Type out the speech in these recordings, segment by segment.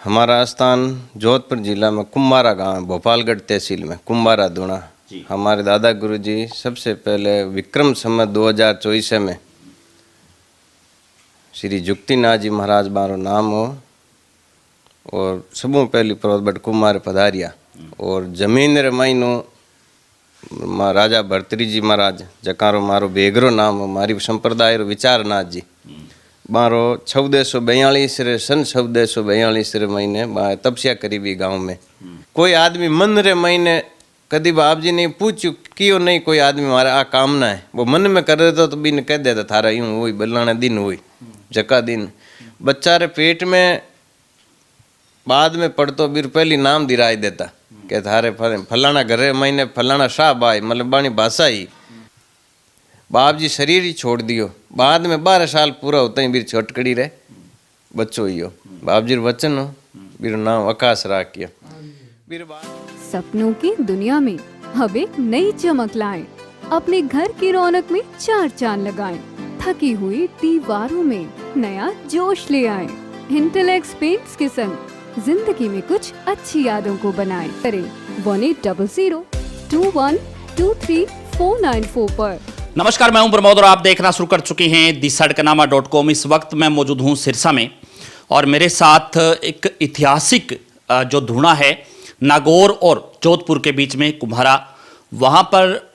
हमारा स्थान जोधपुर जिला में कुम्बारा गांव है, भोपालगढ़ तहसील में कुम्बारा दूना। हमारे दादा गुरुजी सबसे पहले विक्रम संवत 2024 में श्री जुक्तिनाथ जी महाराज बारो नाम हो और सबों पहली प्रोबट कुमार पधारिया और जमीन रे महीनो राजा भर्तरी जी महाराज जकारो मारो बेगरो नाम हो, मारी संप्रदाय रो विचारनाथ जी मारो 1442 रे सन 1442 रे महीने तपस्या करी भी गांव में। कोई आदमी मन रे महीने कभी बाप जी ने पूछू क्यों नहीं, कोई आदमी हमारा आ कामना है वो मन में कर देता तो भी कह देता थारा यूं हुई बल्लाना दिन हुई जका दिन बच्चा रे पेट में बाद में पढ़तो बीर पहली नाम दिराई देता के थारे फलाना घरे महीने फलाना शाह भाई मतलब बाणी भाषा ही बाप जी शरीर ही छोड़ दियो। बाद में 12 साल पूरा होता ही बीर छोटकड़ी रहे बच्चों ही हो बाप जी वचन हो बीर नाम आकाश राखिया। सपनों की दुनिया में अब एक नई चमक लाएं, अपने घर की रौनक में 4 चांद लगाएं, थकी हुई दीवारों में नया जोश ले आएं। इंटेलेक्स पेंट्स के संग जिंदगी में कुछ अच्छी यादों को बनाएं। करें 180021239494 पर। नमस्कार, मैं हूं प्रमोद और आप देखना शुरू कर चुके हैं दी-सड़कनामा.com। इस वक्त मैं मौजूद हूं सिरसा में और मेरे साथ एक ऐतिहासिक जो धूना है नागौर और जोधपुर के बीच में कुम्हारा, वहाँ पर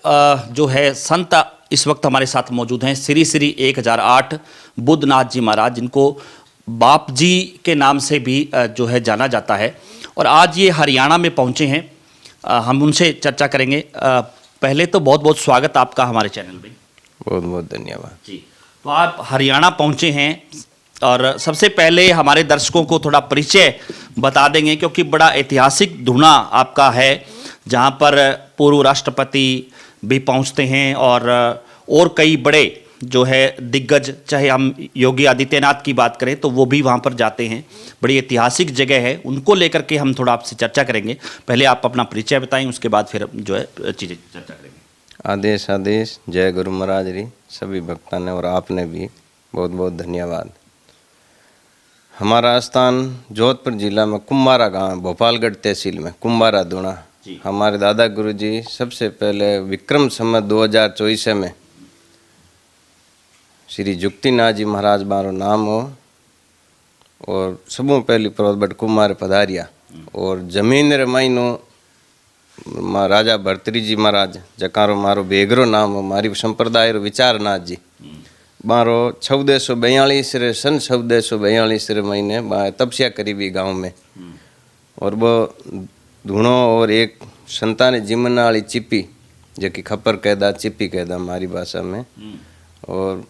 जो है संत इस वक्त हमारे साथ मौजूद हैं श्री श्री 1008 बुद्धनाथ जी महाराज, जिनको बाप जी के नाम से भी जो है जाना जाता है और आज ये हरियाणा में पहुँचे हैं। हम उनसे चर्चा करेंगे। पहले तो बहुत बहुत स्वागत आपका हमारे चैनल में। बहुत बहुत धन्यवाद जी। तो आप हरियाणा पहुँचे हैं और सबसे पहले हमारे दर्शकों को थोड़ा परिचय बता देंगे, क्योंकि बड़ा ऐतिहासिक धुना आपका है जहां पर पूर्व राष्ट्रपति भी पहुंचते हैं और कई बड़े जो है दिग्गज, चाहे हम योगी आदित्यनाथ की बात करें तो वो भी वहां पर जाते हैं। बड़ी ऐतिहासिक जगह है, उनको लेकर के हम थोड़ा आपसे चर्चा करेंगे। पहले आप अपना परिचय बताएं, उसके बाद फिर जो है चीज़ें चर्चा करेंगे। आदेश आदेश। जय गुरु महाराज री सभी भक्तों ने और आपने भी बहुत बहुत धन्यवाद। हमारा स्थान जोधपुर जिला में कुम्बारा गांव है, भोपालगढ़ तहसील में कुम्बारा दूना। हमारे दादा गुरुजी सबसे पहले विक्रम संवत 2024 में श्री जुक्तिनाथ जी महाराज बारो नाम हो और सबों पहली प्रोबट कुमार पधारिया और जमीन रे महीनो राजा भर्तरी जी महाराज जकारो मारो बेगरो नाम हो, मारी संप्रदाय रो विचारनाथ जी मारो 1442 रे सन 1442 रे महीने तपस्या करी भी गांव में और वो धूणो और एक संतान जिमन वाली चिप्पी जबकि खपर कहदा चिप्पी कहदा हमारी भाषा में और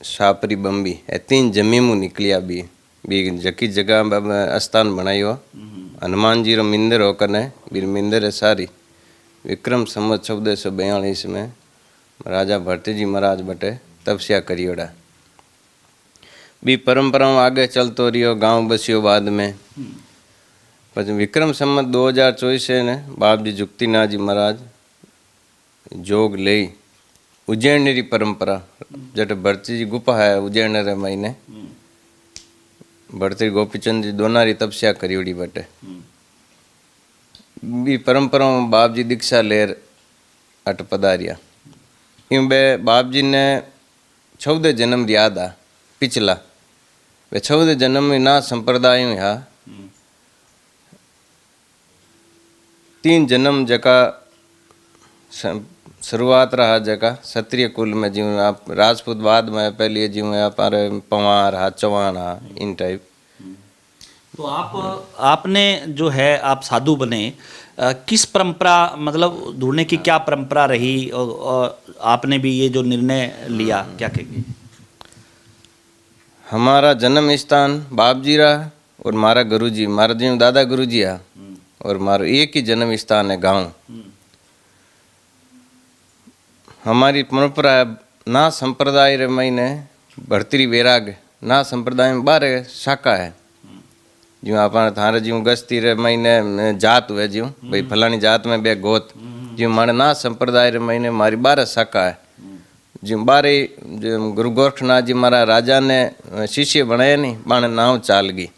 सापरी बम्बी ए 3 जमीमू निकलिया भी जकी जगह स्थान बनायो हनुमान जी रो मिंदर हो कने बीर मिंदर है सारी विक्रम संवत 1442 में राजा भर्तरी जी महाराज बटे तपस्या करियोड़ा भी परंपराओं आगे चलतो रियो। गांव बसियो बाद में पछ विक्रम संवत 2024 ने बाप जी जुक्तिनाथ जी महाराज जोग ले उज्जैन री परंपरा जट भर्तरी जी गुफा है उज्जैन रे महीने भर्तरी गोपीचंद जी दोनारी तपस्या करियोड़ी बटे भी परंपराओं बाप जी दीक्षा लेर अट पधारिया। यूं बे बाप जी ने 14 जन्म याद आ पिछला वे 14 जन्म में ना संप्रदाय हा 3 जन्म जका शुरुआत रहा जगह क्षत्रिय कुल में जीव आप राजपूत बाद में पहले जीव आप पवार हा चौहान हा इन टाइप। तो आपने जो है आप साधु बने, किस परंपरा मतलब ढूंढने की क्या परंपरा रही और आपने भी ये जो निर्णय लिया क्या कहेंगे? हमारा जन्म स्थान बाप जी रहा और मारा गुरुजी मारा जी दादा गुरुजी हा और मारो एक ही जन्म स्थान है गांव। हमारी परंपरा है ना संप्रदाय रे महीने भर्तरी वैराग ना संप्रदाय में 12 शाखा है जो आप थारे जीव गस्ती रे महीने जात हुए जीव भाई फलानी जात में बे गोत जीव मारे ना संप्रदाय रे महीने मारी 12 शाखा है जी 12 गुरु गोरखनाथ जी मारा राजा ने शिष्य बनाए नहीं बाण नाव चाल गई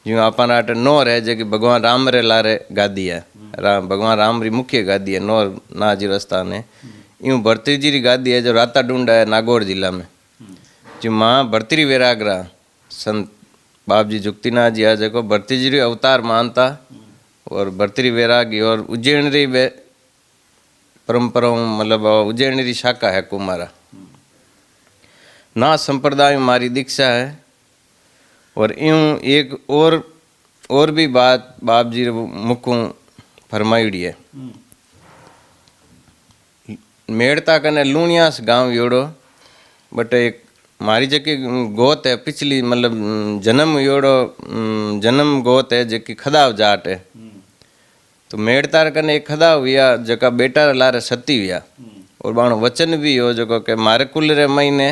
जो अपन आटे नौर है जो कि भगवान राम रे लारे गादी है, भगवान राम री मुख्य गादी है नौर नाजी स्थान है। यूँ भर्तरी जी री गादी है जो राता डूंडा है नागौर जिला में। जो माँ भर्तरी वैराग्रा संत बाप जी जुक्तिनाथ जी आज को भर्तरी जी री अवतार मानता और भर्तरी वैरागी और उज्जैन री वे परंपराओं मतलब उज्जैन री शाखा है कुमारा ना संप्रदाय में मारी दीक्षा है। और यूँ एक और भी बात बाप जी मुखों फरमाईड़ी है। मेड़ता कने लूणियास गांव योड़ो बट एक मारी जकी गोत है पिछली मतलब जन्म योड़ो जन्म गोत है जकी खदाव जाट है। तो मेड़तार कने एक खदाव हुआ जका बेटा लारे सती हुआ और बाणो वचन भी हो जो कि मारे कुल रे महीने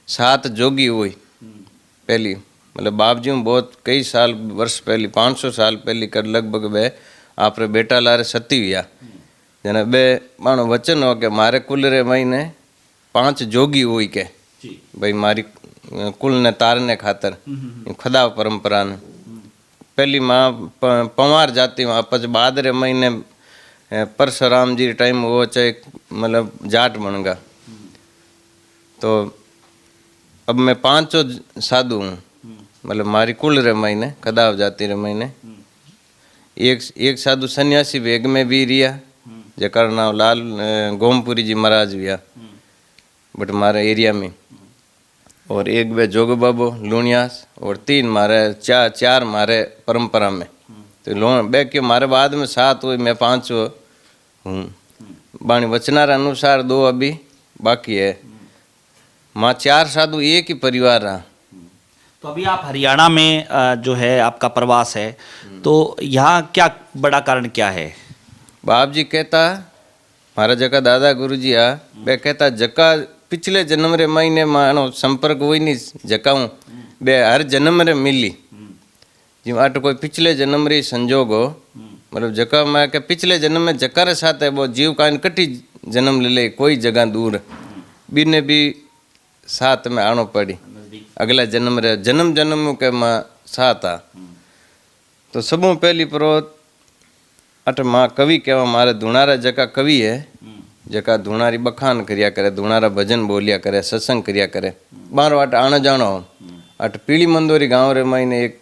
7 जोगी हुई पहली मतलब बाप जी बहुत कई साल वर्ष पहली 500 साल पहली कर लगभग बे आप रे बेटा लारे सती हुआ जने बे मानो वचन हो के मारे कुल रे महीने 5 जोगी हुई के भाई मारी कुल ने तारने खातर खदाव परंपरा ने पहली माँ पंवार जाती वहाँ पच बाद रे महीने परशुराम जी टाइम वो चाहे मतलब जाट बन गया। तो अब मैं 5 साधु हूँ मतलब मारी कुल रे महीने खदाव जाती रे महीने एक साधु सन्यासी वेग में भी रिया जकर नाम लाल गोमपुरी जी महाराज हुआ बट मारे एरिया में और एक वे जोग बाबो लूणियास और 3 मारे 4 मारे परंपरा में। तो बे के मारे बाद में 7 हुई मैं 5 हूँ बाणी वचनार अनुसार 2 अभी बाकी है। माँ 4 साधु एक ही परिवार रहा। तो अभी आप हरियाणा में जो है आपका प्रवास है तो यहाँ क्या बड़ा कारण क्या है? बाप जी कहता मारा जका दादा गुरु जी आ बे कहता जका पिछले जन्म रे महीने मानो संपर्क हुई नहीं जकाऊं बे हर जन्म रे मिली जो आट कोई पिछले जन्म रे संजोग हो मतलब जका मैं के पिछले जन्म में जका रे साथ है वो जीव का कटी जन्म ले ले कोई जगह दूर बिने भी साथ में आनो पड़ी अगला जन्म रे जन्म के माँ साथ आ। तो सबों पहली प्रोत अट माँ कवि कहवा मारे धुणारा जका कवि है जका धुणारी बखान करिया करे धुणारा भजन बोलिया करे सत्संग करिया करे बारो अट आना जानो अट पीली मंदोरी गांव रे महीने एक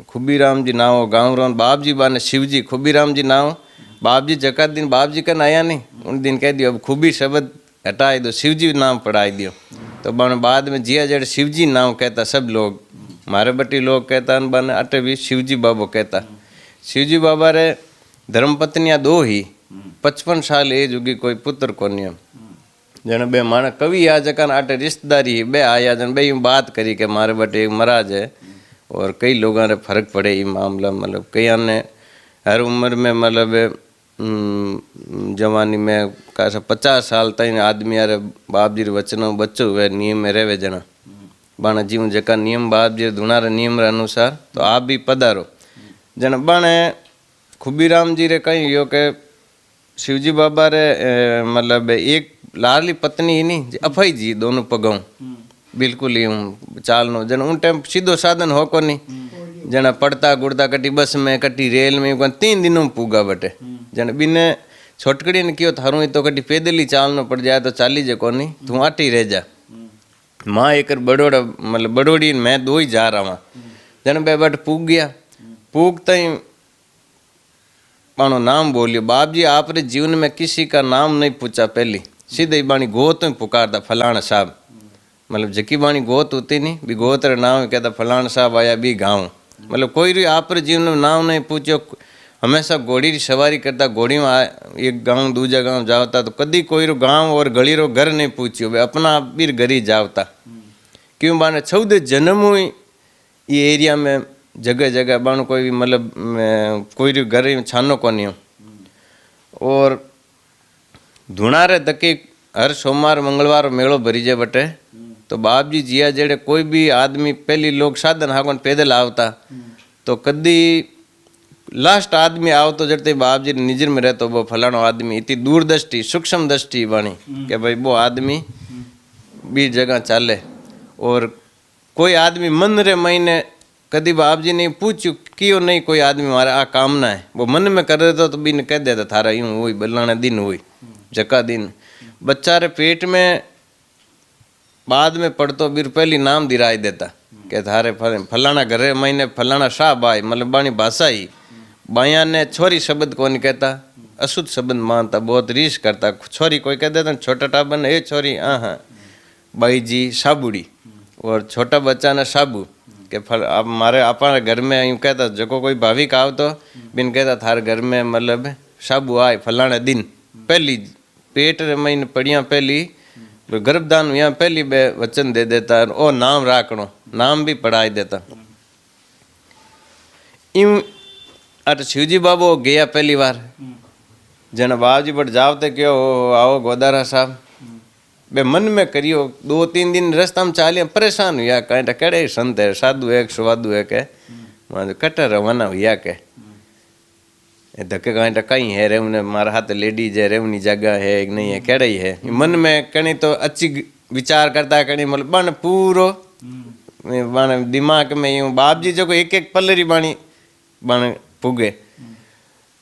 खुबीराम जी नाव गांव रो बाप जी बाने शिव जी खुबीराम जी नाव बाप जी जका दिन बाप जी का आया नहीं उन दिन कह दियो अब खूबी शब्द हटाई दो शिव जी नाम पढ़ाई दियो। तो बन बाद में जिया जड़ शिव जी नाम कहता सब लोग मारे बटी लोग कहता बन अटे भी शिव जी बाबो कहता। शिव जी बाबा रे धर्मपत्नियाँ 2 ही 55 साल एज होगी कोई पुत्र को नियम जन बे माना कवि आ जकान आटे रिश्तेदारी बे आया जन बे बात करी के मारे बटे एक महाराज है और कई लोगों ने फर्क पड़े ये मामला मतलब कई ने हर उम्र में मतलब जवानी में कैसा 50 साल तक आदमी यार बाप जी वचनों बच्चों हुए नियम में रहे जना बाना जीव जका नियम बाप जी धुनारे नियम रे अनुसार तो आप भी पधारो जन बाने खुबीराम जी रे कहीं यो के शिवजी बाबा रे मतलब एक लाडली पत्नी ही नहीं अफई जी दोनों पगाऊं बिल्कुल ही चाल नो जन उन टाइम सीधो साधन हो को नहीं जना पड़ता गुड़ता कटी बस में कटी रेल में 3 दिनों में पूगा बटे जन बिने छोटकड़ी ने कियो थारू तो कटी पैदल ही चालनो पड़ जाए तो चाली जे को नहीं तू आटी रह जा। माँ एक बड़ोड़ा मतलब बड़ोड़ी मैं 2 ही जा रहा वहाँ जन बे बट पूग गया पूग तई बाणो नाम बोलियो बाप जी आप रे जीवन में किसी का नाम नहीं पूछा पहली सीधे ही बाणी गोत में पुकारता फलाना साहब मतलब जकी बाणी गोत होती नहीं भी गोत रे नाम कहता फलाना साहब आया भी गाँव मतलब कोई री आप रे जीवन में नाम नहीं पूछो हमेशा घोड़ी की सवारी करता घोड़ी में एक गांव दूजा गांव जावता तो कदी कोई रो गांव और गली रो घर नहीं पूछियो वे अपना आप भी घर ही जावता क्यों बाने 14 जन्म हुई ये एरिया में जगह जगह बाणु कोई भी मतलब कोई री घर छानो को नहीं हो और धुणारे तकी हर सोमवार मंगलवार मेड़ो भरी जे बटे तो बाप जी जिया जेड़े कोई भी आदमी पहली लोग साधन हाकोन पैदल आवता तो कदी लास्ट आदमी आओ तो जड़ते बाप जी निजर में रहते वो फलानो आदमी इतनी दूरदृष्टि सूक्ष्म दृष्टि बनी कि भाई वो आदमी भी जगह चाले और कोई आदमी मन रे महीने कभी बाप जी ने पूछ्યું क्यों नहीं कोई आदमी हमारा आ कामना है, वो मन में कर देता तो बीन कह देता थारा यूं हुई बल्लाना दिन हुई जका दिन। बच्चा रे पेट में बाद में पढ़तो बीर पहली नाम दिराई देता के थारे फलाना घरे महीने फलाना शाह बाई, मतलब बाणी भाषा ही बाया ने छोरी शब्द कौन कहता, अशुद्ध शब्द मानता, बहुत रीस करता। छोरी कोई कह देता छोटा टाबर ने ए छोरी हाँ बाई जी साबुड़ी, और छोटा बच्चा ने साबू के फल। अब हमारे अपना घर में यूँ कहता जो कोई भाविक आव तो बिन कहता थारे घर में मतलब साबू आए फलाना दिन। पहली पेट रे महीने पड़िया पहली गर्भदान यहाँ पहली बे वचन दे देता और नाम राखणो, नाम भी पढ़ाई देता। यूं अट शिवजी बाबू गया पहली बार जन बाबू जी बट जावते क्यों आओ गोदारा साहब बे मन में करियो। 2-3 दिन रास्ता में चालिया परेशान हुआ कहीं कड़े संत है साधु है स्वादु है के वहाँ कटर रवाना हुआ के धक्के कहीं कहीं है रे उन्हें मारा हाथ लेडीज है रे उन्हीं जगह है एक नहीं है कड़े ही है। मन में कहीं तो अच्छी विचार करता है कहीं मतलब बन पूरो बन दिमाग में यूँ बाप जी जो को एक पल्लरी बाणी बन पुगे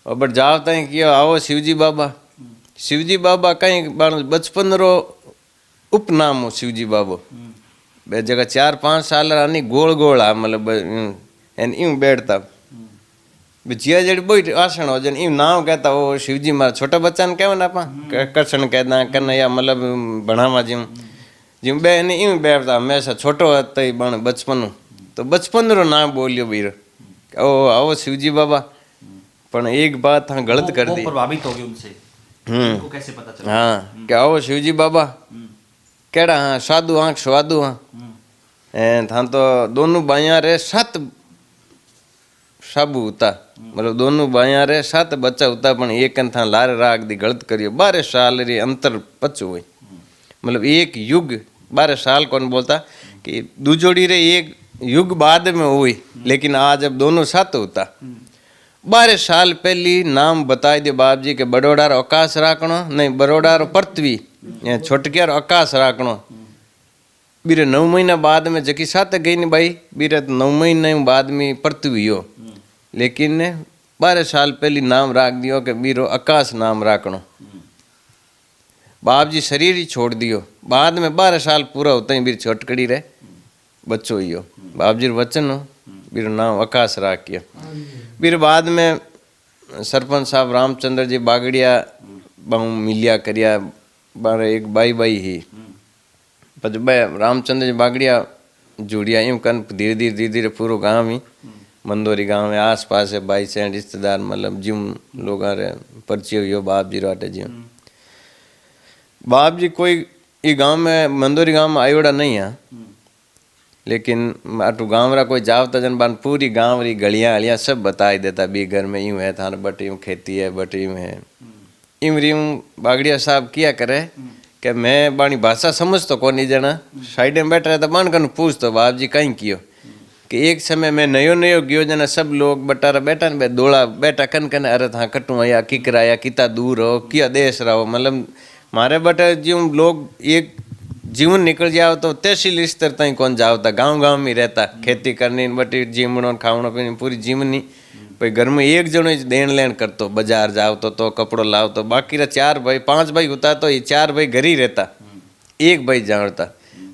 और बट जावता है कि आओ शिवजी बाबा कहीं बचपन रो उपनाम हो शिवजी बाबू बे जगह 4-5 साल रानी गोल गोल आ मतलब एन यूं बैठता जिया जड़ी बोई आसन हो जन यूं नाम कहता वो शिवजी मारा छोटा बच्चा ने कहवा ना पा कृष्ण कहता कन्हैया मतलब बढ़ावा जिम जिम बे ने यूं बैठता हमेशा छोटो હતો ही बन बचपन तो बचपन रो नाम बोलियो बीर ओ आओ शिवजी बाबा। पर एक बात हाँ गलत कर दी, प्रभावित हो गए उनसे, उनको कैसे पता चला? हाँ क्या आओ शिवजी बाबा केड़ा हाँ साधु हाँ स्वादु हाँ था तो दोनों बाया रे 7 साबू होता मतलब दोनों बाया रे 7 बच्चा होता पण एक था लारे राग दी गलत करियो 12 साल रे अंतर पच हुई मतलब एक युग 12 साल कौन बोलता कि दूजोड़ी रे एक युग बाद में हुई लेकिन आज अब दोनों 7 होता। 12 साल पहली नाम बताई दे बाप जी के बड़ोडार आकाश राखणो नहीं बड़ोडार पृथ्वी छोटकियार आकाश राखणो। बीरे 9 महीना बाद में जकी साथ गई नहीं भाई बीरे 9 महीने बाद में पृथ्वी हो लेकिन 12 साल पहली नाम राख दियो कि बीरो आकाश नाम राखणो। बाप जी शरीर ही छोड़ दियो बाद में 12 साल पूरा होता ही बीर छोटकड़ी रहे बच्चो ही हो बाप जी वचन हो बीरो नाम आकाश राखियो। फिर बाद में सरपंच साहब रामचंद्र जी बागड़िया बहु मिलिया करिया बारे एक बाई ही पच रामचंद्र जी बागड़िया जुड़िया यूं कन धीरे धीरे पूरा गांव ही मंदोरी गांव में आस पास है भाई से रिश्तेदार मतलब जिम लोग परिचय हुई बाप जी राटे जी। बाप जी कोई ये गांव में मंदोरी गांव में आयोड़ा नहीं है लेकिन अटू गाँव रा कोई जावता जन बान पूरी गाँव री गलियाँ अलियाँ सब बताई देता बी घर में यूँ है थाने बट यूँ खेती है बट यूँ है यूँ री बागड़िया साहब किया करे कि मैं बानी भाषा समझ तो कौन नहीं जना साइड में बैठ रहा था बान कन पूछ तो बाप जी कहीं कियो कि एक समय मैं नयो गयो जना सब लोग बटारा बैठा ने दौड़ा बैठा कन अरे था कटू आया किकरा या किता दूर हो किया देश रहो मतलब मारे बटे ज्यों लोग एक जीवन निकल जाओ तो तहसील स्तर ताई कौन जाओता गांव में रहता खेती करनी बटी जीवणो खावणो पीने पूरी जीवनी भाई घर में एक जनो देन लेन करतो बाजार जाओ तो कपड़ो लाओ तो बाकी रा 4 भाई 5 भाई होता तो ये 4 भाई घर ही रहता एक भाई जानता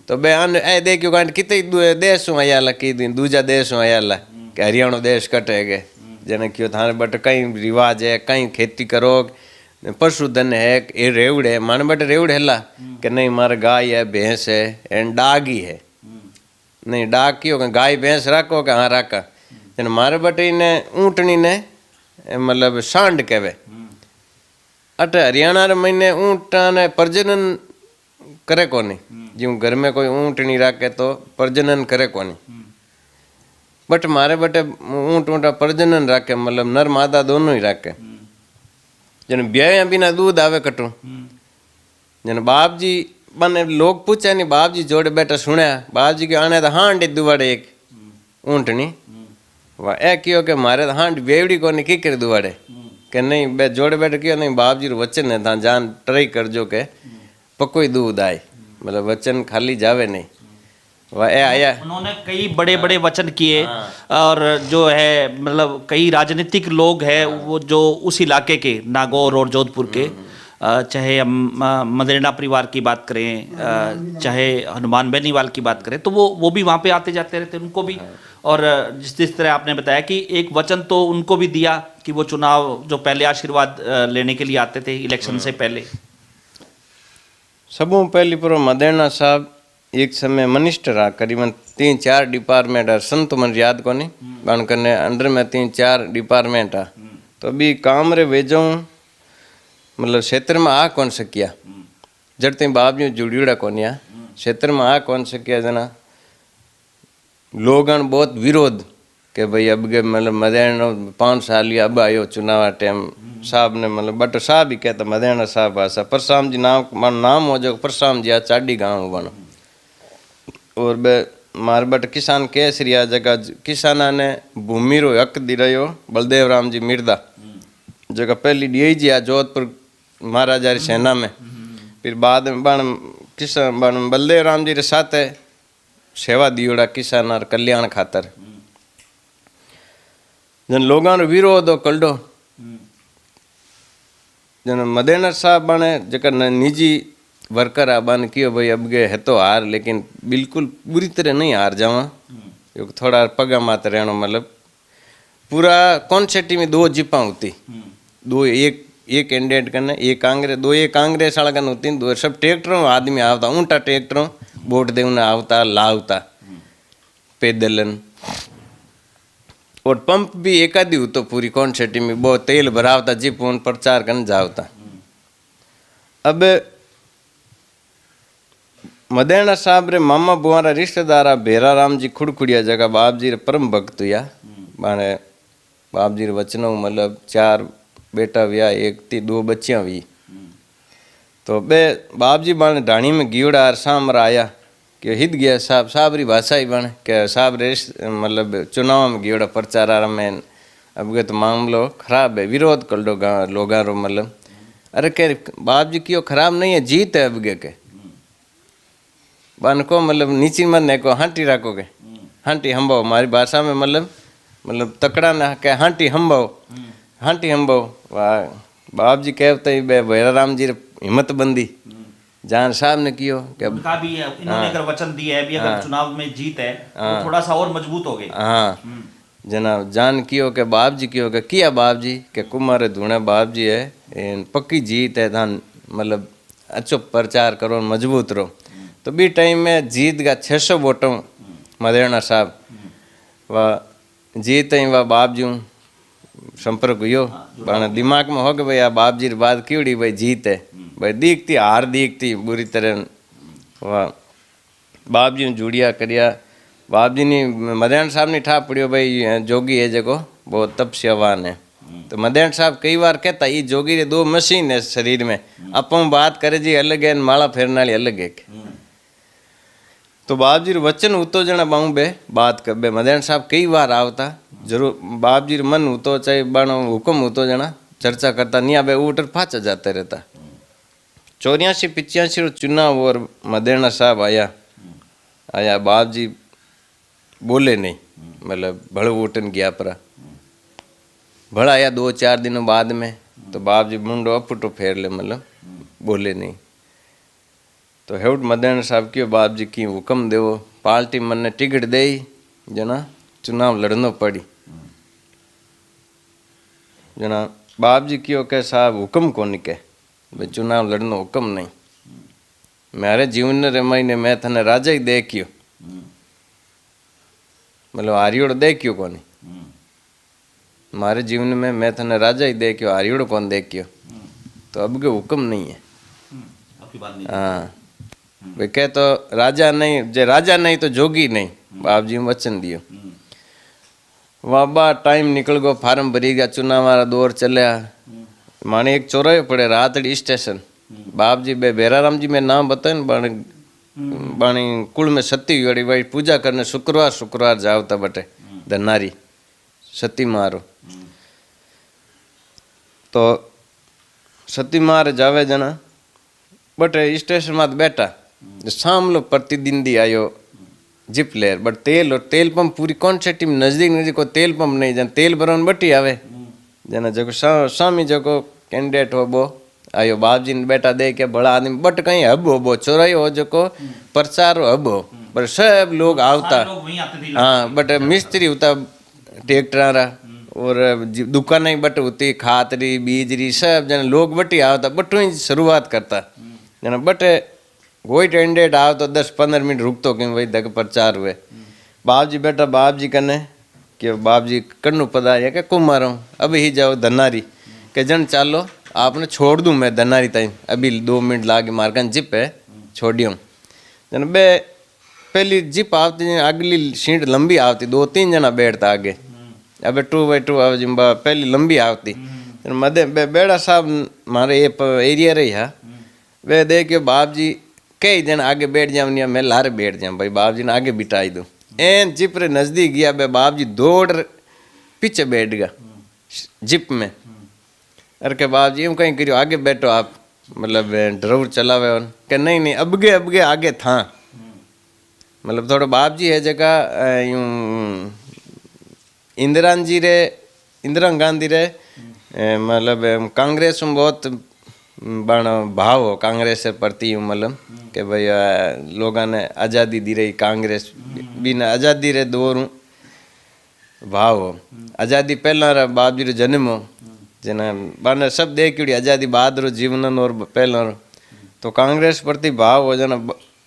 तो बे आन ए देखियो कांड कितने देश आयाला की दूजा देश आयाला कि हरियाणा देश कटे गए जने क्यों थाने बट कहीं रिवाज है कहीं खेती करो पशुधन है ये रेवड़ है मान बट रेवड़ हेला कि नहीं मारे गाय है भैंस है एंड डाग ही है नहीं डाग क्यों गाय भैंस रखो कि हाँ रखा जन मारे बटे ने ऊँटनी ने मतलब सांड कहवे अट हरियाणा रे महीने ऊँटा ने प्रजनन करे कोनी जो घर में कोई ऊँटनी रखे तो प्रजनन करे कोनी बट मारे बटे ऊँटा प्रजनन रखे मतलब नर मादा दोनों ही रखे जन ब्याह बिना दूध आवे कटो जन बाप जी बने लोग पूछे नहीं बाप जी जोड़े बैठा सुनया बाप जी के आने तो हांड दुआड़े एक ऊँटनी वाह ए क्यों के मारे तो हांड बेवड़ी को नहीं की कर दुआड़े के नहीं बे जोड़े बैठे क्यों नहीं बाप जी वचन है था जान ट्राई कर जो के पक्को ही दूध आए मतलब वचन खाली जावे नहीं वह ए आया उन्होंने कई बड़े बड़े वचन किए और जो है मतलब कई राजनीतिक लोग हैं वो जो उस इलाके के नागौर और जोधपुर के चाहे हम मदेरणा परिवार की बात करें चाहे हनुमान बेनीवाल की बात करें तो वो भी वहाँ पे आते जाते रहते उनको भी और जिस तरह आपने बताया कि एक वचन तो उनको भी दिया कि वो चुनाव जो पहले आशीर्वाद लेने के लिए आते थे इलेक्शन से पहले। सबों पहली पर मदेरणा साहब एक समय मिनिस्टर रहा करीबन 3-4 डिपार्टमेंट है संत मन याद को नहीं बन करने अंडर में 3-4 डिपार्टमेंट है तो अभी काम रे भेजो मतलब क्षेत्र में आ कौन सकिया जड़ते बाप जी जुड़ीड़ा कौन या क्षेत्र में आ कौन सकिया जना लोगन बहुत विरोध के भाई अब के मतलब मदेरणा 5 साल या अब आयो चुनाव टाइम साहब ने मतलब बट साहब ही कहता मदेरणा साहब आशा परसाम जी नाम हो जो परसाम जी आ चाडी गाँव बनो और बे मार बट किसान केसरी आ जगह किसाना ने भूमि रो हक दी रहो बलदेव राम जी मिर्दा जगह पहली डीआईजी आ जोधपुर महाराजा री सेना में फिर बाद में बन किसान बन बलदेव राम जी रे साथ सेवा दियोड़ा किसान और कल्याण खातर जन लोगों रो विरोध हो कल्डो जन मदेरणा साहब बने जकर निजी वर्कर आ बन कियो भाई अब गए है तो हार लेकिन बिल्कुल बुरी तरह नहीं हार जावा थोड़ा पगा मात रहना मतलब पूरा कॉन्सेटी में 2 जिपा होती 2 एक कैंडिडेट करने एक कांग्रेस 2 एक कांग्रेस वाला कन होती 2 सब ट्रैक्टरों आदमी आवता ऊँटा ट्रैक्टरों वोट देने आवता लावता पैदलन और पंप भी एक आदि हो तो पूरी कॉन्सेटी में बहुत तेल भरावता जिप उन प्रचार करने जावता। अब मदेरणा साहब रे मामा बुआरा रिश्तेदार भेरा राम जी खुड़खुड़िया जगह बाप जी रे परम भक्त हुआ बाने बाप जी रे वचनों मतलब 4 बेटा हुआ 2 बच्चियां हुई तो बे बाप जी बाने ढाणी में गियोड़ा सामर आया कि हित गया साहब री भाषा ही बने कि साहब रे मतलब चुनाव में गियोड़ा प्रचार में अब गए तो मामलो खराब है विरोध कर लो लोगा रो मतलब अरे कह बाप जी क्यों खराब नहीं है जीत है अब गए के बन को मतलब नीची मन को हांटी रखोगे हांटी हम्बाओ हमारी भाषा में मतलब तकड़ा ना के हांटी हम्बाओ वाह बाप जी कहते ही भैरा राम जी हिम्मत बंदी जान साहब ने कियो कि उनका भी है इन्होंने अगर वचन दिया है भी अगर चुनाव में जीत है तो थोड़ा सा और मजबूत हो गए हाँ जनाब जान कियो के बाप जी कियो के किया बाप जी के कुमार धुणे बाप जी है पक्की जीत है धान मतलब अच्छो प्रचार करो मजबूत रहो तो बी टाइम में जीत का 600 वोटों मदेरणा साहब वह जीत ही वह बाप जी संपर्क हुयो बाने दिमाग में हो गया भाई बाप जी बात क्यों भाई जीत है भाई दीखती हार दीखती बुरी तरह वाह बाप जी ने जुड़िया करिया बाप जी ने मदेरण साहब ने ठा पड़ियो भाई जोगी है जगो बहुत तपस्यावान है तो मदेरण साहब कई बार कहता ये जोगी रे 2 मशीन है शरीर में अपन बात करे जी अलग है माला फेरने वाली अलग है तो बाप जी वचन उतो जना बाऊ बे बात कर बे मदेरण साहब कई बार आवता जरूर बाप जी मन उतो चाहे बाणो हुक्म उतो जना चर्चा करता नहीं आबे उठर फाचा जाते रहता 84-85 चुनाव और मदेरणा साहब आया बाप जी बोले नहीं मतलब भड़ वोटन गया पर भड़ आया 2-4 दिनों बाद में तो बाप जी मुंडो अपुटो फेर ले मतलब बोले नहीं तो हेउट मदेरणा साहब क्यों बाप जी की हुक्म देवो पार्टी मन ने टिकट दे जना चुनाव लड़नो पड़ी जना बाप जी क्यों के साहब हुक्म कौन के भाई चुनाव लड़नो हुक्म नहीं मेरे जीवन रे महीने मैं थने राजा ही देखियो मतलब हारियोड़ देखियो कौन मारे जीवन में मैं थने राजा ही देखियो हारियोड़ कौन देखियो तो अब के हुक्म नहीं है हाँ भाई कह तो राजा नहीं जे राजा नहीं तो जोगी नहीं बाप जी वचन दियो वाबा टाइम निकल गो फार्म भरी गया चुनाव वाला दौर चलिया माने एक चौराहे पड़े रातड़ी स्टेशन बाप जी बे बेराराम जी में नाम बताए न बाणी कुल में सती हुई भाई पूजा करने शुक्रवार जावता बटे धनारी सती मारो तो सती मार जावे जना बटे स्टेशन में बैठा सामलो प्रतिद्वंदी आयो जिप लेर बट तेल और तेल पंप पूरी क्वांटिटी में नजदीक नजदीक कोई तेल पंप नहीं जन तेल भरवन बटी आवे जना जो स्वामी जो कैंडिडेट हो वो आयो बाप जी ने बेटा दे के बड़ा आदमी बट कहीं हब हो वो चोराई हो जो प्रचार हो हब हो पर सब लोग आवता हाँ बट मिस्त्री होता ट्रैक्टर और दुकान ही बट होती खातरी बीजरी सब जन लोग बटी आवता बटू ही शुरुआत करता जना बट कोई कैंडिडेट आओ तो 10-15 मिनट रुकतो क्यों वही तक प्रचार हुए बाप जी बेटा बाप जी कने कि बाप जी कन्नू पधारिया के कुमारों अब ही जाओ धनारी के जन चालो आपने छोड़ दूं मैं धनारी ताई अभी 2 मिनट लागे मारकन जिप है छोड़ियो जन बे पहली जिप आवती अगली सीट लंबी आवती 2-3 जना बैठता आगे अब 2x2 आव जिम्बा पहली लंबी आवती मधे बेड़ा साहब मारे ये एरिया रही है वे देखियो बाप जी कई जन आगे बैठ जाऊँ मैं लारे बैठ जाऊँ भाई बाप जी ने आगे बिठाई दूँ एन जिप रे नजदीक गया बे बाप जी दौड़ पीछे बैठ गया जिप में अरे के बाप जी यूँ कहीं करियो आगे बैठो आप मतलब ड्राइवर चलावे के नहीं अबगे आगे था मतलब थोड़ा बाप जी है जगह यूँ इंदिरा गांधी रे मतलब कांग्रेस में बहुत बड़ा भाव हो कांग्रेस से प्रति हूँ मतलब कि भाई लोगों ने आज़ादी दी रही कांग्रेस बिना आज़ादी रे दौर भाव हो आज़ादी पहला रा बाप जी रो जन्म हो जना बाने सब देख आज़ादी बाद रो जीवन और पहला रो तो कांग्रेस प्रति भाव हो जना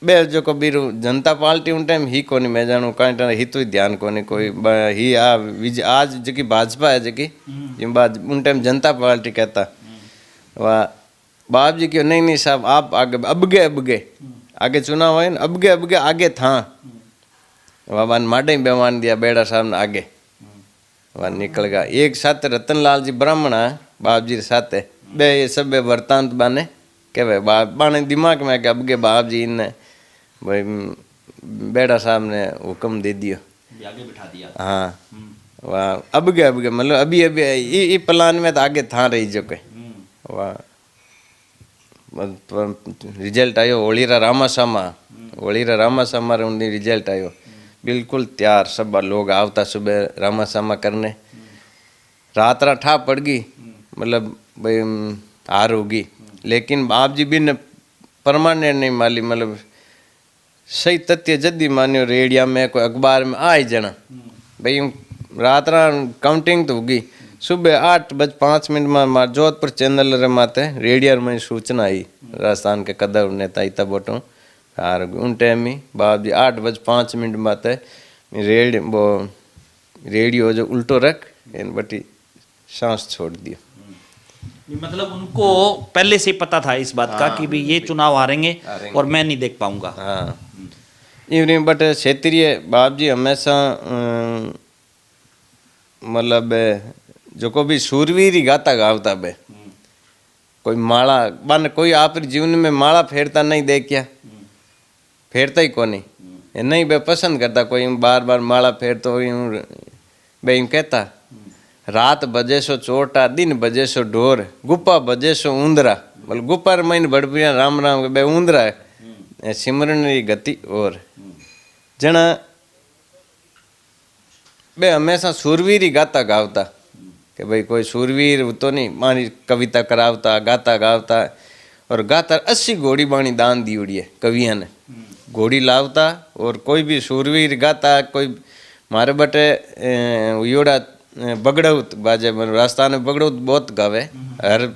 बे जो को बीरू जनता पार्टी उन टाइम ही कोनी मैं जानू कहीं टाइम ही तो ध्यान कोनी कोई ही आज जो भाजपा है जो उन टाइम जनता पार्टी कहता वाह बाप जी क्यों नहीं साहब आप आगे अबगे आगे चुनाव है ना अबगे आगे था वह माडे बेमान दिया बेड़ा साहब ने आगे वह निकल गया एक साथ रतनलाल जी ब्राह्मण है बाप जी साथ है बे ये सब वृतांत बाने के भाई बाप बाने दिमाग में के अबगे बाप जी ने भाई बेड़ा साहब ने हुक्म दे दियो आगे बिठा दिया हाँ वाह अबगे मतलब अभी ये प्लान में तो आगे था रही जो के वाह रिजल्ट आयो ओळीरा रामासामा रे उन्हें रिजल्ट आयो बिल्कुल तैयार सब लोग आवता सुबह रामासामा करने रात ठा पड़ गई मतलब भाई हार होगी लेकिन बाप जी भी ने परमानेंट नहीं माली मतलब सही तथ्य जल्दी मानियो रेडिया में कोई अखबार में आई जाना भाई रात काउंटिंग तो होगी सुबह 8:05 में जोधपुर चैनल रे माते रेडियो में सूचना आई राजस्थान के कदर नेता इतना बोटो और उन टाइम ही बाप जी 8:05 माते रेडियो जो उल्टो रख इन बटी सांस छोड़ दियो मतलब उनको पहले से पता था इस बात का कि भी ये चुनाव हारेंगे और मैं नहीं देख पाऊंगा हाँ इवनिंग बट क्षेत्रीय बाप जी हमेशा मतलब जो को भी सूरवीर ही गाता गावता बे कोई माला बन कोई आप जीवन में माला फेरता नहीं देख क्या फेरता ही कोनी नहीं बे पसंद करता कोई बार बार माला फेर तो बे यूँ कहता रात बजे सो चोटा दिन बजे सो ढोर गुप्पा बजे सो ऊंदरा मतलब गुप्पा महीन बड़पिया राम राम बे ऊंदरा है सिमरन री गति और जना बे हमेशा सूरवीर ही गाता गावता कि भाई कोई सूरवीर तो नहीं मानी कविता करावता गाता गावता और गाता 80 घोड़ी बाणी दान दी उड़ी है कविया ने घोड़ी लावता और कोई भी सूरवीर गाता कोई मारे बटे योड़ा बगड़ौत बाजे राजस्थान में बगड़ौत बहुत गावे हर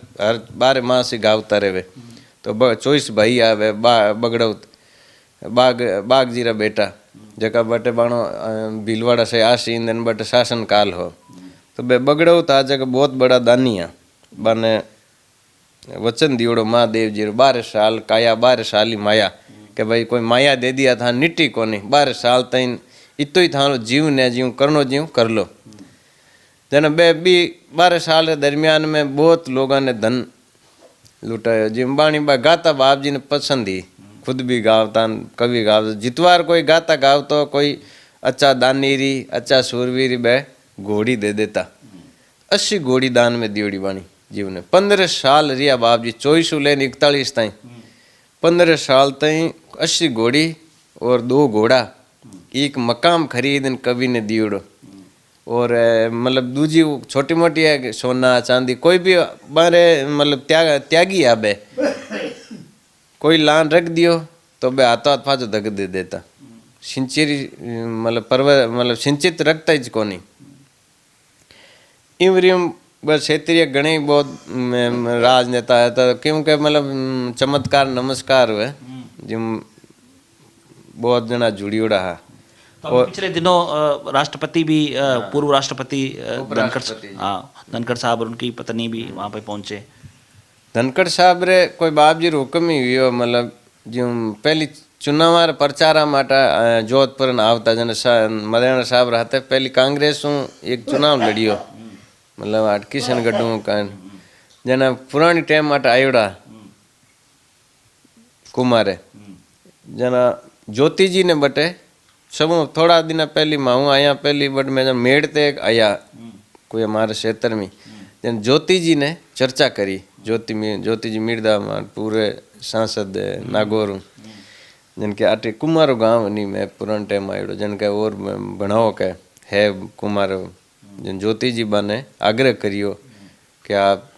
12 मास ही गावता रहे तो चोइस भाई आवे बगड़ौत बाग जीरा बेटा जका बटे बाणो भीलवाड़ा से आशी इंदन बटे शासन काल हो तो बे बगड़ौत आ जगह बहुत बड़ा दानी है बने वचन दियोड़ो महादेव जी 12 साल काया 12 साल ही माया कि भाई कोई माया दे दिया था निटी कोनी 12 साल तक इतो ही थानो जीव ने जीव करनो जीव कर लो जना बे भी 12 साल के दरमियान में बहुत लोगों ने धन लुटायो जिम बाणी बा गाता बाप जी ने पसंद ही खुद भी गावता कभी गावता जितवार कोई गाता गावतो कोई अच्छा दानीरी अच्छा सूरवीरी बे घोड़ी दे देता 80 घोड़ी दान में दियोड़ी बाणी जीव ने 15 साल रिया बाप जी 24 लेन 41 ताई 15 साल ताई 80 घोड़ी और 2 घोड़ा एक मकाम खरीद कवि ने दियोड़ो। और मतलब दूजी छोटी मोटी है सोना चांदी कोई भी बारे मतलब त्यागी आबे कोई लान रख दियो तो बे हाथों हाथ फाजो धक दे देता। सिंचेरी मतलब मतलब सिंचित रखता ही कोनी। इवरियम बस क्षेत्रीय गणे बहुत राजनेता है तो क्योंकि मतलब चमत्कार नमस्कार हुए जिम बहुत जना जुड़ियोड़ा है। तो अभी पिछले दिनों राष्ट्रपति भी पूर्व राष्ट्रपति धनखड़ साहब और उनकी पत्नी भी वहाँ पे पहुँचे। धनखड़ साहब रे कोई बाप जी हुक्म ही हुई मतलब जो पहली चुनाव प्रचार माटा जोधपुर आवता जन मदेना साहब रहते पहली कांग्रेस एक चुनाव लड़ियो मतलब आठ किशनगढ़ का जना पुरानी टाइम माटा आयोड़ा कुमारे जना ज्योति जी ने बटे सब थोड़ा दिन पहली माहू आया पहली बट में जब मेड़ते आया कोई हमारे क्षेत्र में जन ज्योति जी ने चर्चा करी। ज्योति जी मीरदा पूरे सांसद नागौर जिनके आटे कुमारो गांव नहीं मैं पुराने टाइम आयो जिनके और बनाओ के है कुमारो जन ज्योति जी बने आग्रह करियो कि आप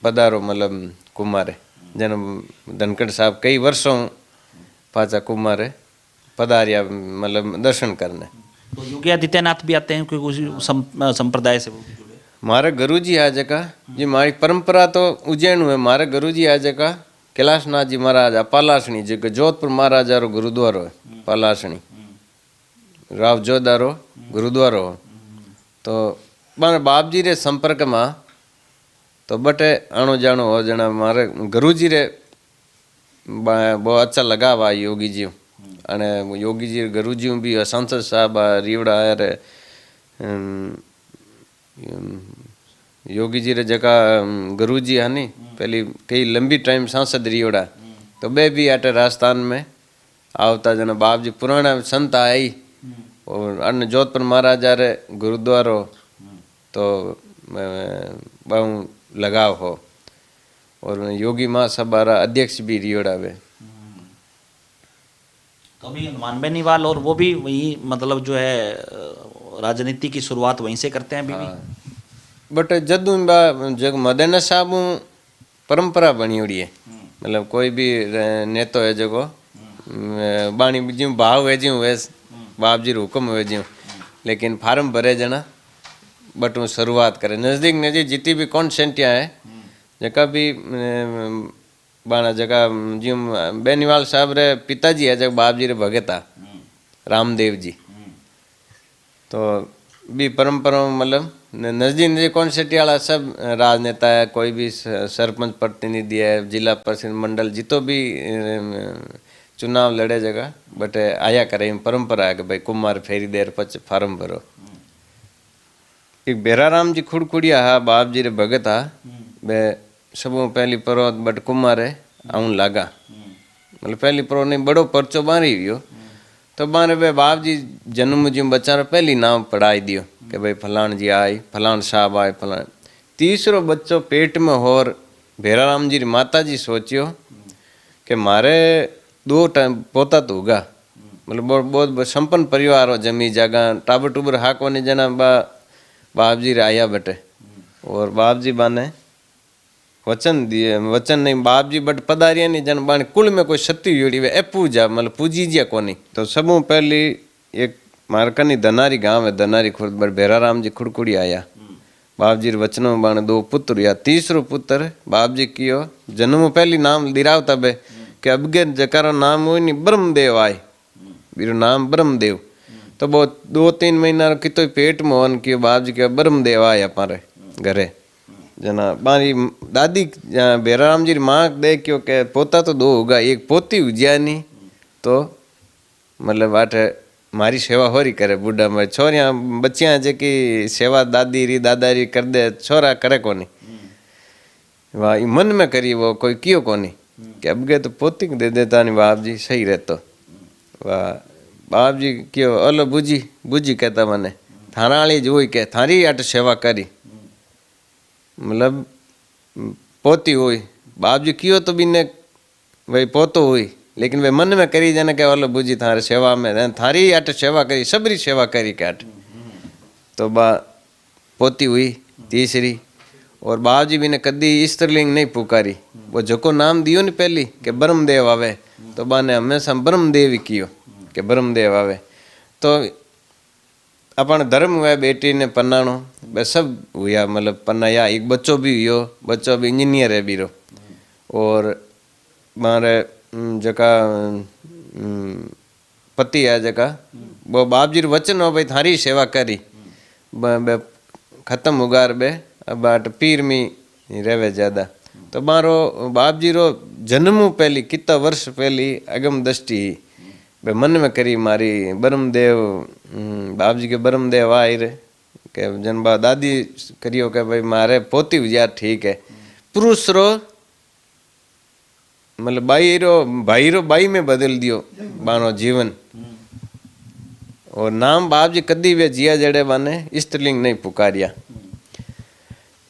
पधारो मतलब कुमारे जन धनखड़ साहब कई वर्षों पाचा कुमारे पधारिया मतलब दर्शन करने। तो योगी आदित्यनाथ भी आते हैं क्योंकि उसी संप्रदाय से वो भी जुड़े। मारे गुरु जी आ जगह जी हमारी परंपरा तो उज्जैन हुए मारे गुरु जी आ जगह कैलाशनाथ जी महाराज पालासनी जो जोधपुर महाराजा रो गुरुद्वारो है पालासनी राव जोधारो गुरुद्वारो तो मारे बाप जी रे संपर्क में तो बटे आणो जानो हो जना मारे गुरु जी रे बहुत अच्छा लगा हुआ योगी जी अने योगी जी गुरु जी भी सांसद साहब रीवड़ा रे योगी जी रे जगह गुरु जी है नी पहली कई लंबी टाइम सांसद रीवड़ा तो बे भी आटे राजस्थान में आवता जना बाप जी पुराना संत आई और अन्य जोधपुर महाराजा रे गुरुद्वारो तो बहु लगाव हो और योगी महासभा अध्यक्ष भी रियोड़ा वे। तो अभी हनुमान बेनीवाल और वो भी वही मतलब जो है राजनीति की शुरुआत वहीं से करते हैं अभी भी। बट जदू जग मदेना साहब परंपरा बनी हुई है मतलब कोई भी नेतो है जगो बाणी जी भाव है जी वैस बाप जी हुक्म हुए जी लेकिन फार्म भरे जना बट वो शुरुआत करे नज़दीक नज़दीक जितनी भी कॉन्सेंटियाँ है जगह भी बाना जगह जी बेनीवाल साहब रे पिताजी है जग बाप जी रे भगता रामदेव जी तो भी परंपरा मतलब नज़दीक नज़दीक कॉन्सेंटी वाला सब राजनेता है कोई भी सरपंच प्रतिनिधि है जिला परिषद मंडल जितो भी चुनाव लड़े जगह बट आया करे परंपरा है कि भाई कुमार फेरी देर पच फार्म भरो। एक बेराराम जी खुड़खुड़िया हा बाप जी रे भगत हा बे सब पहली पर्वत बट कुमारे आऊं लागा मतलब पहली पर्वत नहीं बड़ो पर्चो बारी हुई तो बारे बे बाप जी जन्म जी बच्चा पहली नाम पढ़ाई दियो कि भाई फलान जी आई फलान साहब आए फलान तीसरो बच्चो पेट में होर बेराराम जी माता जी सोचियो कि मारे 2 टाइम पोता तो होगा मतलब बहुत संपन्न परिवार हो जमी जगह टाबर टूबर हाको ने जना बाप जी आया बटे और बाप जी बाने वचन दिए वचन नहीं बाप जी बट पधारिया नहीं जन बाने कुल में कोई सती जोड़ी वे ए पूजा मतलब पूजी जिया कोनी तो सबों पहली एक मारकनी दनारी गांव है दनारी खुर्द बट बेराराम जी खुड़कुड़ी आया बाप जी वचनों में बाने 2 पुत्र या तीसरो पुत्र बाप जी कियो जन्म पहली नाम दिरावता बे कि अबगे जकारो नाम हो नहीं ब्रह्मदेव आए बीरो नाम ब्रह्मदेव तो बहुत 2-3 महीना कितो पेट में होन कियो बाप जी के ब्रह्मदेव आए हमारे घरे जना मारी दादी बेराराम जी माँ देखियो के पोता तो 2 होगा एक पोती उज्या नहीं तो मतलब बाटे मारी सेवा हो रही करे बूढ़ा में छोरियाँ बच्चियाँ जे की सेवा दादी री दादारी कर दे छोरा करे कोनी वाह मन में करी वो कोई कियो कोनी कि अब गए तो पोती दे देता नहीं बाप जी सही रहतो वाह बाप जी क्यों अलो बुझी बुझी कहता मने थाना वाली जो ही कह थारी अट सेवा करी मतलब पोती हुई बाप जी कियो तो भी ने भाई पोतो हुई लेकिन वे मन में करी जने के वालो बूजी थारे सेवा में थारी अट सेवा करी सबरी सेवा करी के अट तो बा पोती हुई तीसरी। और बाप जी भी ने कदी स्त्रीलिंग नहीं पुकारी, वो जको नाम दियो ने पहली के ब्रह्मदेव आवे तो बा ने हमेशा ब्रह्मदेव ही कियो के ब्रह्मदेव आवे। तो अपन धर्म हुआ बेटी ने पन्नाणो बस सब हुआ, मतलब पन्नाया एक बच्चों भी हुयो, बच्चों भी इंजीनियर है बीरो। और मारे जका पति है जका वो बाप जी वचन हो भाई थारी सेवा करी खत्म उगार बे बाट पीर में रहे ज्यादा। तो मारो बाप जी रो जन्म पहली कितना वर्ष पहली अगम दृष्टि बे मन में करी मारी ब्रह्मदेव बाप जी के ब्रह्मदेव आए रे के जनबा दादी करियो के भाई मारे पोती यार ठीक है पुरुष रो मतलब भाई रो बाई में बदल दियो बानो जीवन। और नाम बाप जी कदी वे जिया जड़े बाने स्त्रीलिंग नहीं पुकारिया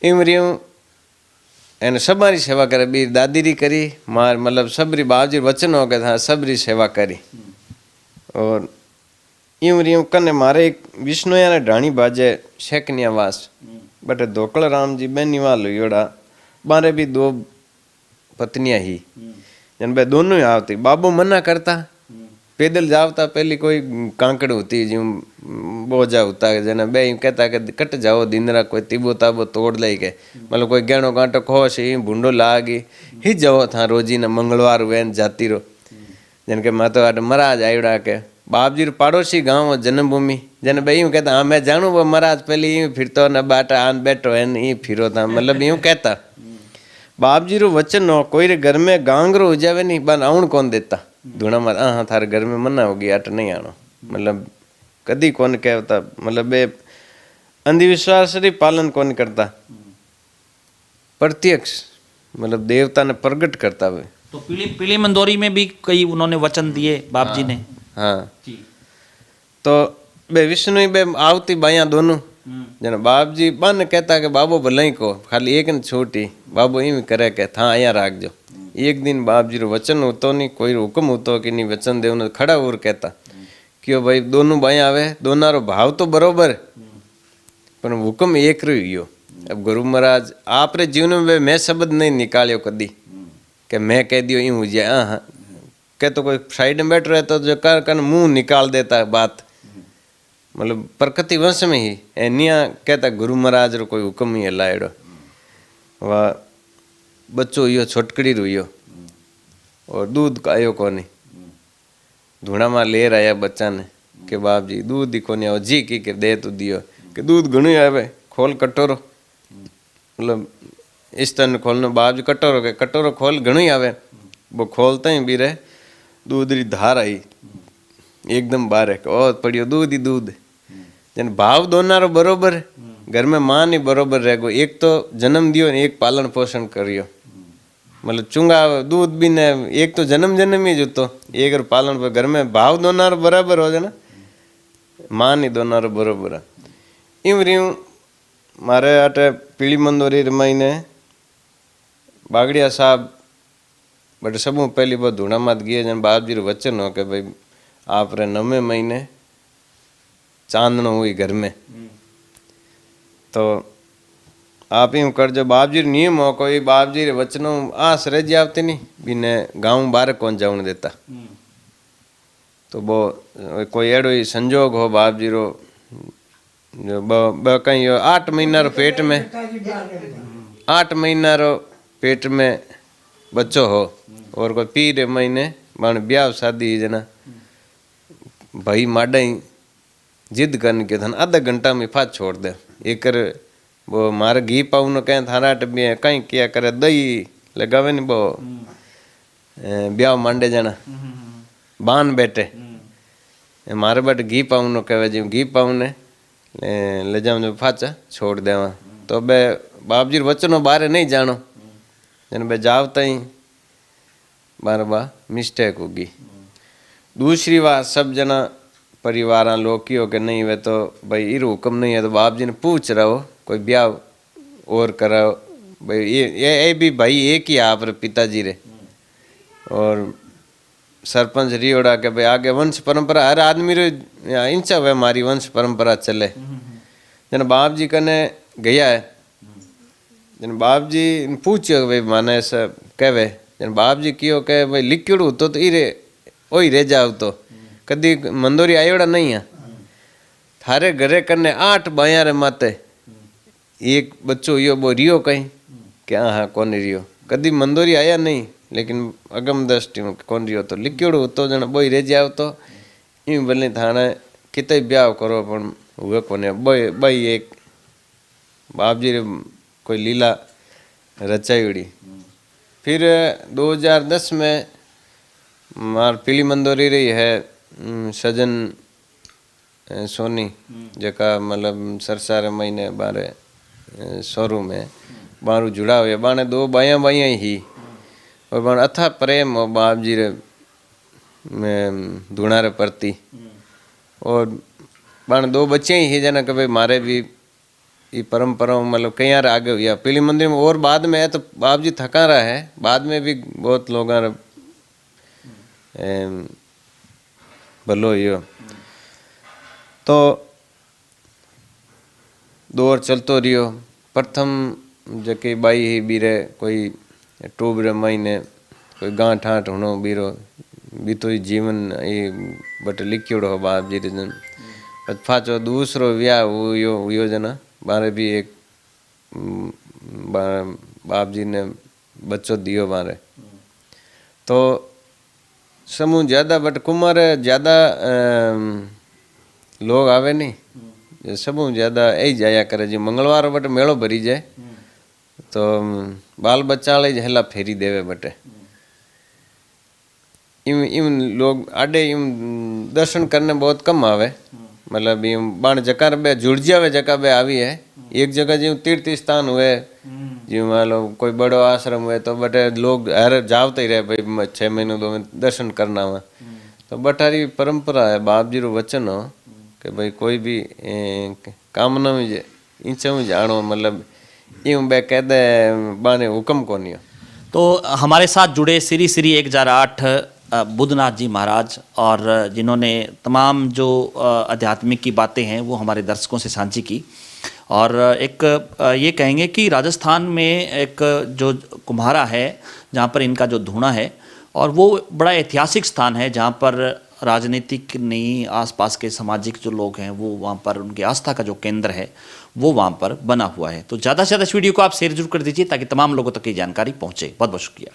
इमरियों एने सबरी सेवा करे बीर दादी री करी मार मतलब सबरी बाप जी वचन हो गया था सबरी सेवा करी। और इमरियों कने मारे एक विष्णुया ने ढाणी बाजे शेकनिया वास बटे धोकल राम जी बेनी वाल योड़ा मारे भी दो पत्नियां ही जन बे दोनों ही आवती बाबू मना करता पैदल जावता पहली कोई कांकड़ होती जो बोझा होता है जना बे कहता कि कट जाओ दिनरा कोई तिबो ताबो तोड़ ले के मतलब कोई गहनो कांटो खोश ही भूंडो लागी ही जाओ था रोजी न मंगलवार वैन जाती रो जन के मातो आट महाराज आयोड़ा के बाप जी पड़ोसी गांव जन्मभूमि जन बे यूं कहता हाँ मैं जानू वो महाराज पहले यूं फिरतो न बाटा आन बैठो है यूं फिरो था मतलब यूं कहता बाप जी रो वचन हो कोई रे घर में गांगरो हो जावे नहीं बन आउण कौन देता धूणा मार हाँ थारे घर में मना होगी अट नहीं आनो मतलब कदी कौन कहता मतलब बे अंधविश्वास री पालन कौन करता प्रत्यक्ष मतलब देवता ने प्रकट करता वे। तो पीली मंदोरी में भी कई उन्होंने वचन दिए बाप जी ने। हाँ तो बे विष्णु बे आवती बाया दोनों जन बाप जी बन कहता कि बाबू भले को खाली एक न छोटी बाबू यूं करे के था अया राख जो। एक दिन बाप जी रो वचन होतो नहीं कोई हुक्म होतो कि नहीं वचन देव खड़ा और कहता क्यों भाई दोनों भाई आवे दोनों रो भाव तो बरोबर पर हुक्म एक रहियो। अब गुरु महाराज आप रे जीवन में मैं शब्द नहीं निकालियो कदी कि मैं कह दियो यूं हो जाए हाँ कह तो कोई साइड में बैठ रहे तो जो कर मुंह निकाल देता है बात मतलब प्रकृति वंश में ही एनिया कहता गुरु महाराज रो कोई हुक्म ही हलायड़ो वाह बच्चो यो छोटकड़ी रुइयो और दूध आयो कोनी धूणा में ले आया बच्चा ने के बाप जी दूध ही कोनी आओ जी की दे तो दियो कि दूध घणो आवे खोल कटोरो मतलब इस तरह खोलने बाप जी कटोरो के कटोरो खोल घणो ही आवे वो खोलते ही भी रहे दूध री धार आई एकदम बाहर है ओ पड़ियो दूध ही दूध जन भाव दोनों रो बरोबर घर में मां नहीं बरोबर रह गो एक तो जन्म दियो ने एक पालन पोषण करियो मतलब चुंगा दूध भी ने एक तो जन्म ही जो तो एक पालन पर घर में भाव दोनों रो बराबर हो जाए ना मां नहीं दोनों रो बरोबर है। इम रियूं मारे आटे पीली मंदोरी रमाई ने बागड़िया साहब बट सब पहली बार धूणा मात गए जन बाप जी वचन हो के भाई आप रे 9वें महीने चांदनो हुई घर में तो आप यूं कर जो बाप जी नियम हो कोई बाप जी वचनों आस रह जाती नहीं बिने गाँव बाहर कौन जाऊन देता तो वो कोई एड़ो ही संजोग हो बाप जी रो जो कहीं 8 महीना रो पेट में 8 महीना रो पेट में बच्चो हो और कोई पीर महीने बन ब्याह शादी जना भाई माडा ही जिद करने के धन आधा घंटा में फात छोड़ दे एक वो मारे घी पाऊ न कहीं थारा टबिया कहीं किया करे दही लगावे नहीं वो ब्याह मांडे जाना बान बैठे मारे बट घी पाऊ न कहे जी घी पाऊ ने ले जाऊँ जो फाचा छोड़ देवा तो बे बाप जी वचनों बारे नहीं जानो जन बे जावता ही बार बा मिस्टेक होगी। दूसरी बात सब जना परिवार लोग की हो के नहीं वे तो भाई ये हुक्म नहीं है तो बाप जी ने पूछ रहो कोई ब्याह और कराओ भाई ये भी भाई एक ही आप रे पिताजी रे और सरपंच रियोड़ा के भाई आगे वंश परंपरा हर आदमी रो इंचा वे मारी वंश परंपरा चले। जन बाप जी कने गया है, जन बाप जी पूछो भाई माने ऐसा कहवे, जन बाप जी कियो कहे भाई लिखियोड़ू तो इरे ओही रह जाओ तो कदी मंदोरी आयोड़ा नहीं है। थारे घरे कने 8 बाया रे माते एक बच्चो यो बो रियो कहीं क्या हाँ कौन रियो कदी मंदोरी आया नहीं, लेकिन अगम दृष्टि में कौन रियो तो लिखियोड़ू तो जन बोई रह जाओ तो यूं भले थाने किते ब्याह करो पण हुए कोने बई एक बाप जी रे कोई लीला रचाईड़ी। फिर 2010 में मार पीली मंदोरी रही है सजन सोनी जका मतलब सरसारे महीने बारे शोरूम में बारू जुड़ा हुए बाने 2 बाया बाया ही और बाण अथा प्रेम हो बाप जी रे में धुणारे प्रति और बाण 2 बच्चे ही जना के भाई मारे भी ये परंपरा मतलब कई यार आगे हुआ पीली मंदिर में और बाद में है तो बाप जी थका रहा है, बाद में भी बहुत लोग भलो यो तो दौर चलतो रियो। प्रथम जके बाई ही बीरे कोई टूब रे महीने कोई गांठ ठाठ होनो बीरो भी तो ही जीवन ये बट लिखियोड़ो हो बाप जी रे जन पाछो दूसरो व्याह हुयो जना बारे भी एक बाप जी ने बच्चों दियो बारे तो समूह ज्यादा बट कुमार ज्यादा लोग आवे नहीं समूह ज्यादा यही जाया करे जी मंगलवार बट मेलो भरी जाए तो बाल बच्चा ले हेला फेरी देवे बटे इम लोग आडे इम दर्शन करने बहुत कम आवे मतलब इम बाण जकार बे जुड़ जावे जका बे आवी है एक जगह जी तीर्थ स्थान हुए जी मान लो कोई बड़ो आश्रम हुए तो बटे लोग हर जावते ही रहे भाई 6 महीनों तो दर्शन करना हुआ तो बटारी परंपरा है बाप जी रो वचन हो कि भाई कोई भी कामना में इंचा में जानो मतलब यूं बे कह दे बाने हुक्म कोनी हो। तो हमारे साथ जुड़े श्री श्री 1008 बुद्धनाथ जी महाराज और जिन्होंने तमाम जो आध्यात्मिक की बातें हैं वो हमारे दर्शकों से साझी की और एक ये कहेंगे कि राजस्थान में एक जो कुम्हारा है जहाँ पर इनका जो धूणा है और वो बड़ा ऐतिहासिक स्थान है जहाँ पर राजनीतिक नहीं आसपास के सामाजिक जो लोग हैं वो वहाँ पर उनकी आस्था का जो केंद्र है वो वहाँ पर बना हुआ है। तो ज़्यादा से ज़्यादा इस वीडियो को आप शेयर जरूर कर दीजिए ताकि तमाम लोगों तक ये जानकारी पहुँचे। बहुत बहुत शुक्रिया।